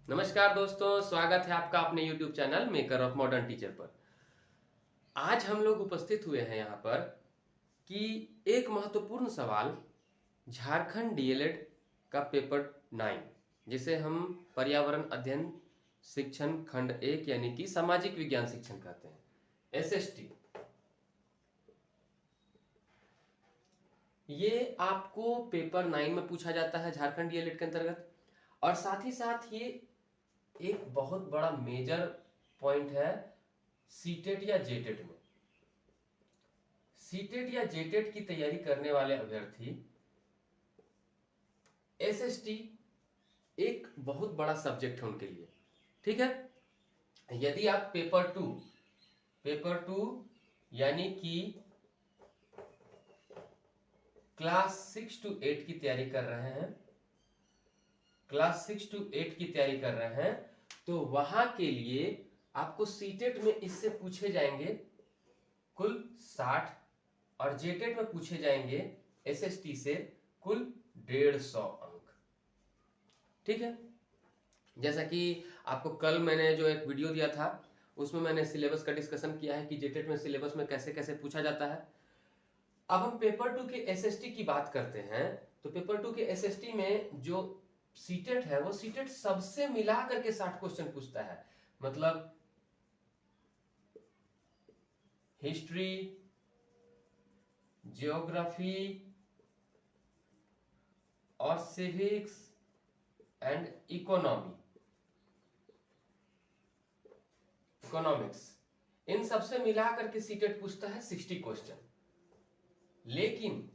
नमस्कार दोस्तों, स्वागत है आपका अपने YouTube channel maker of modern teacher पर। आज हम लोग उपस्थित हुए हैं यहाँ पर कि एक महत्वपूर्ण सवाल झारखंड डीएलएड का पेपर 9 जिसे हम पर्यावरण अध्ययन शिक्षण खंड 1 यानी कि सामाजिक विज्ञान शिक्षण कहते हैं, एसएसटी। ये आपको पेपर 9 में पूछा जाता है झारखंड डीएलएड के अंतर्गत। और साथ ही साथ ये एक बहुत बड़ा मेजर पॉइंट है सीटेट या जेटेट में। सीटेट या जेटेट की तैयारी करने वाले अभ्यर्थी एसएसटी एक बहुत बड़ा सब्जेक्ट है उनके लिए, ठीक है। यदि आप पेपर टू यानी कि क्लास 6 to 8 की तैयारी कर रहे हैं, तो वहां के लिए आपको सीटेट में इससे पूछे जाएंगे कुल 60 और जेटेट में पूछे जाएंगे एसएसटी से कुल 150 अंक, ठीक है। जैसा कि आपको कल मैंने जो एक वीडियो दिया था उसमें मैंने सिलेबस का डिस्कशन किया है कि जेटेट में सिलेबस में कैसे कैसे पूछा जाता है। अब हम पेपर 2 के एसएसटी की बात करते हैं। तो पेपर 2 के एसएसटी में जो सीटेट है वो सीटेट सबसे मिला करके 60 क्वेश्चन पूछता है। मतलब हिस्ट्री, ज्योग्राफी और सिविक्स एंड इकोनॉमिक्स, इन सबसे मिला करके सीटेट पूछता है 60 क्वेश्चन। लेकिन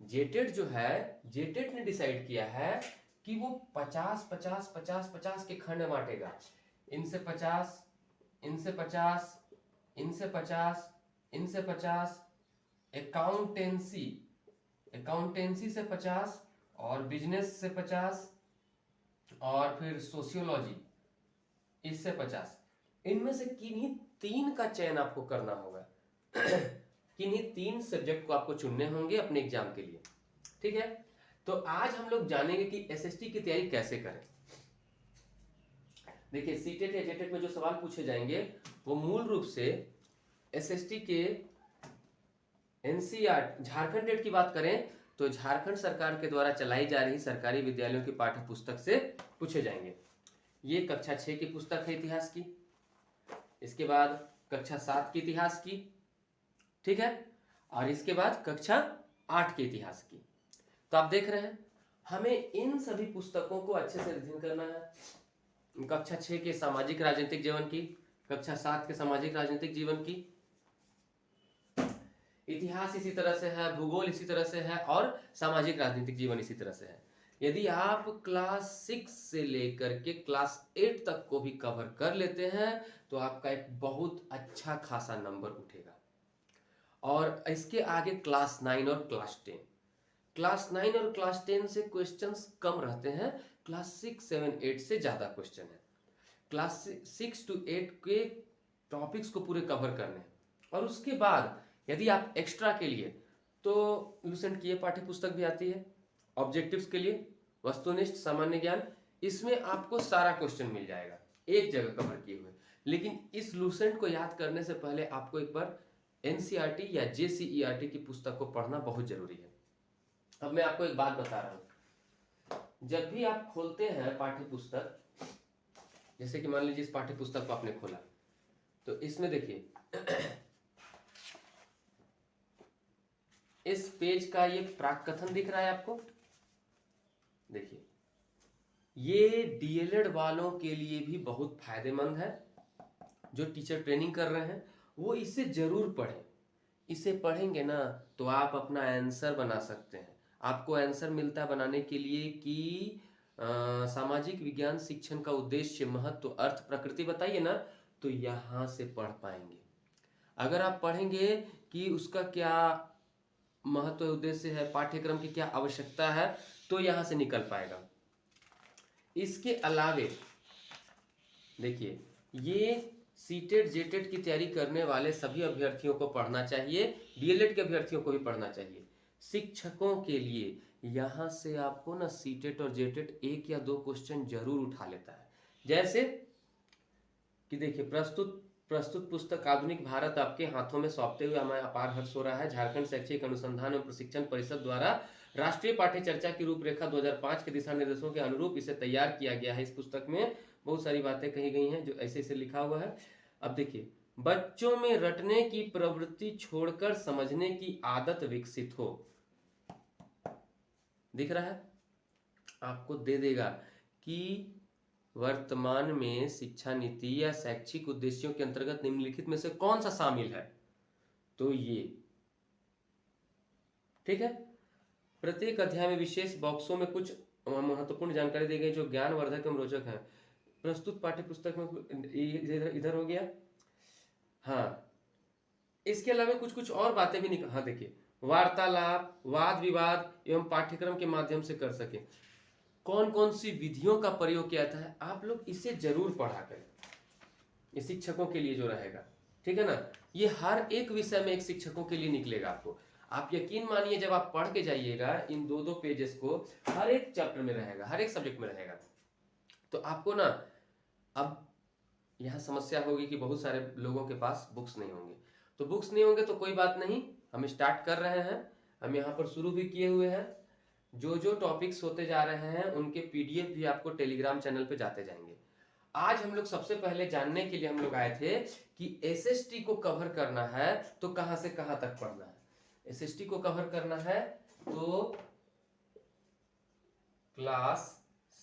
जेटेट जो है, जेटेट ने डिसाइड किया है कि वो 50 50 50 50 के खंड बांटेगा। इनसे 50, इनसे 50, इनसे 50, इनसे 50, अकाउंटेंसी से 50 और बिजनेस से 50 और फिर सोशियोलॉजी इससे 50। इनमें से किन्हीं 3 का चयन आपको करना होगा किन्हीं 3 सब्जेक्ट को आपको चुनने होंगे अपने एग्जाम के लिए, ठीक है। तो आज हम लोग जानेंगे कि एसएसटी की तैयारी कैसे करें। देखिए, सीटेट या जेटेट में जो सवाल पूछे जाएंगे वो मूल रूप से एसएसटी के एनसीईआरटी, झारखंड टेट की बात करें तो झारखंड सरकार के द्वारा चलाई जा रही सरकारी विद्यालयों की पाठ्य पुस्तक से पूछे जाएंगे। ये कक्षा 6 की पुस्तक है इतिहास की, इसके बाद कक्षा 7 की इतिहास की, ठीक है, और इसके बाद कक्षा 8 के इतिहास की। तो आप देख रहे हैं हमें इन सभी पुस्तकों को अच्छे से अध्ययन करना है। कक्षा 6 के सामाजिक राजनीतिक जीवन की, कक्षा 7 के सामाजिक राजनीतिक जीवन की, इतिहास इसी तरह से है, भूगोल इसी तरह से है और सामाजिक राजनीतिक जीवन इसी तरह से है। यदि आप क्लास 6 से लेकर के क्लास 8 तक को भी कवर कर लेते हैं तो आपका एक बहुत अच्छा खासा नंबर उठेगा। और इसके आगे क्लास 9 और क्लास 10, क्लास 9 और क्लास 10 से क्वेश्चंस कम रहते हैं, क्लास 6, 7, 8 से ज्यादा क्वेश्चन है। क्लास 6 to 8 के टॉपिक्स को पूरे कवर करने हैं। और उसके बाद यदि आप एक्स्ट्रा के लिए, तो लुसेंट की ये पाठ्य पुस्तक भी आती है ऑब्जेक्टिव्स के लिए, वस्तुनिष्ठ सामान्य ज्ञान, इसमें आपको सारा क्वेश्चन मिल जाएगा एक जगह कवर किए हुए। लेकिन इस लुसेंट को याद करने से पहले आपको एक बार एनसीईआरटी या जेसीईआरटी की पुस्तक को पढ़ना बहुत जरूरी है। अब मैं आपको एक बात बता रहा हूं, जब भी आप खोलते हैं पाठ्य पुस्तक, जैसे कि मान लीजिए इस पाठ्य पुस्तक को आपने खोला, तो इसमें देखिए इस पेज का ये प्राक कथन दिख रहा है आपको। देखिए, ये डीएलएड वालों के लिए भी बहुत फायदेमंद है। जो टीचर ट्रेनिंग कर रहे हैं वो इसे जरूर पढ़ें। इसे पढ़ेंगे ना तो आप अपना आंसर बना सकते हैं। आपको आंसर मिलता है बनाने के लिए कि सामाजिक विज्ञान शिक्षण का उद्देश्य, महत्व, अर्थ, प्रकृति बताइए ना, तो यहां से पढ़ पाएंगे। अगर आप पढ़ेंगे कि उसका क्या महत्व, उद्देश्य है, पाठ्यक्रम की क्या आवश्यकता है, तो यहां से निकल पाएगा। इसके अलावे देखिए, ये सीटेट जेटेट की तैयारी करने वाले सभी अभ्यर्थियों को पढ़ना चाहिए, डीएलएड के अभ्यर्थियों को भी पढ़ना चाहिए। शिक्षकों के लिए यहां से आपको ना सीटेट और जेटेट 1 या 2 क्वेश्चन जरूर उठा लेता है। जैसे कि देखिए, प्रस्तुत प्रस्तुत पुस्तक आधुनिक भारत आपके हाथों में सौंपते हुए हमें अपार हर्ष हो रहा है। झारखंड शैक्षिक अनुसंधान एवं प्रशिक्षण परिषद द्वारा राष्ट्रीय पाठ्य चर्चा की रूपरेखा 2005 के दिशा निर्देशों के अनुरूप इसे तैयार किया गया है। इस पुस्तक में बहुत सारी बातें कही गई हैं जो ऐसे ऐसे लिखा हुआ है। अब देखिए, बच्चों में रटने की प्रवृत्ति छोड़कर समझने की आदत विकसित हो। दिख रहा है आपको, दे देगा कि वर्तमान में शिक्षा नीति या शैक्षिक उद्देश्यों के अंतर्गत निम्नलिखित में से कौन सा शामिल है, तो ये ठीक है। प्रत्येक अध्याय में विशेष बॉक्सों में कुछ महत्वपूर्ण जानकारी दी गई जो ज्ञानवर्धक एवं रोचक है। प्रस्तुत पाठ्य पुस्तक में इधर हो गया। हाँ, इसके अलावा कुछ कुछ और बातें भी हाँ देखिए, वार्तालाप, वाद विवाद एवं पाठ्यक्रम के माध्यम से कर सके। कौन कौन सी विधियों का प्रयोग किया जाता है, आप लोग इसे जरूर पढ़ा करें। ये शिक्षकों के लिए जो रहेगा, ठीक है ना, ये हर एक विषय में एक शिक्षकों के लिए निकलेगा आपको। आप यकीन मानिए, जब आप पढ़ के जाइएगा इन दो दो पेजेस को, हर एक चैप्टर में रहेगा, हर एक सब्जेक्ट में रहेगा, तो आपको ना, अब यहाँ समस्या होगी कि बहुत सारे लोगों के पास बुक्स नहीं होंगे। तो बुक्स नहीं होंगे तो कोई बात नहीं, हम स्टार्ट कर रहे हैं, हम यहाँ पर शुरू भी किए हुए हैं। जो जो टॉपिक्स होते जा रहे हैं उनके पीडीएफ भी आपको टेलीग्राम चैनल पे जाते जाएंगे। आज हम लोग सबसे पहले जानने के लिए हम लोग आए थे कि एसएसटी को कवर करना है तो कहां से कहां तक पढ़ना है। एसएसटी को कवर करना है तो क्लास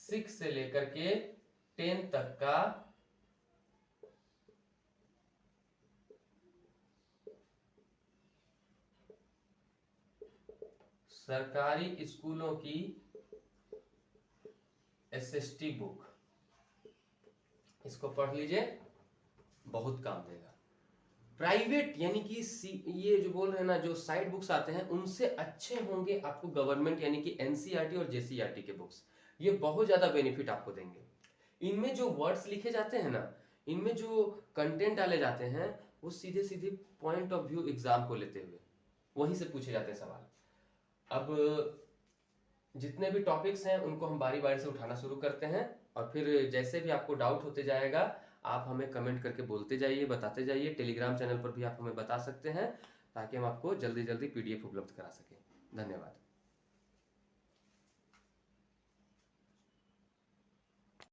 6 से लेकर के 10 तक का सरकारी स्कूलों की एसएसटी बुक, इसको पढ़ लीजिए, बहुत काम देगा। प्राइवेट यानी कि ये जो बोल रहे हैं ना, जो साइड बुक्स आते हैं उनसे अच्छे होंगे आपको गवर्नमेंट यानी कि एनसीईआरटी और जेसीईआरटी के बुक्स। ये बहुत ज्यादा बेनिफिट आपको देंगे। इनमें जो वर्ड्स लिखे जाते हैं ना, इनमें जो कंटेंट डाले जाते हैं, वो सीधे सीधे पॉइंट ऑफ व्यू एग्जाम को लेते हुए वहीं से पूछे जाते हैं सवाल। अब जितने भी टॉपिक्स हैं उनको हम बारी बारी से उठाना शुरू करते हैं, और फिर जैसे भी आपको डाउट होते जाएगा आप हमें कमेंट करके बोलते जाइए, बताते जाइए। टेलीग्राम चैनल पर भी आप हमें बता सकते हैं ताकि हम आपको जल्दी जल्दी पीडीएफ उपलब्ध करा सकें। धन्यवाद।